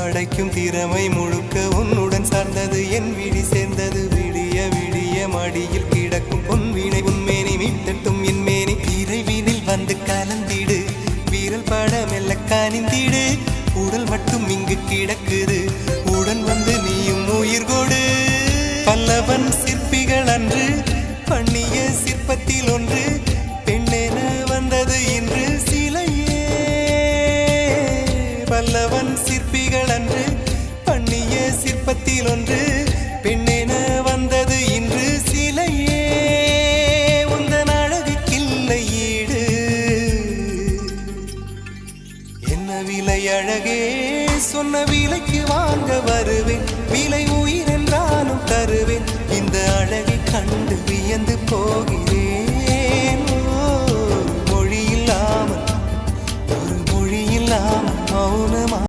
படைக்கும் திறமை முழுக்க உன்னுடன் சார்ந்தது என் விழி சேர்ந்தது விடிய விடிய மடியில் கிடக்கும் பொன்வினை உன்மேனி மீட்டட்டும் என் மேனி இறைவினில் வந்து கலந்திடு வீரல் பட மெல்ல காணிந்திடு உடல் மட்டும் இங்கு கிடக்குது உடன் வந்து நீயும் உயிர் கொடு பல்லவன் சிற்பிகள் அன்று பண்ணிய சிற்பத்தில் ஒன்று பெண்ணென வந்தது இன்று சிலையே பல்லவன் சிற்பிகள் அன்று பண்ணிய சிற்பத்தில் ஒன்று பெண்ணென வந்தது இன்று சிலையே உந்தன் அழகுக்கில்லை ஈடு என்ன விலை அழகே சொன்ன விலைக்கு வாங்க வருவேன் விலை உயிர் என்றாலும் தருவேன் இந்த அழகை கண்டு வியந்து போகிறேன் ஒரு மொழி இல்லாமல் மௌனமா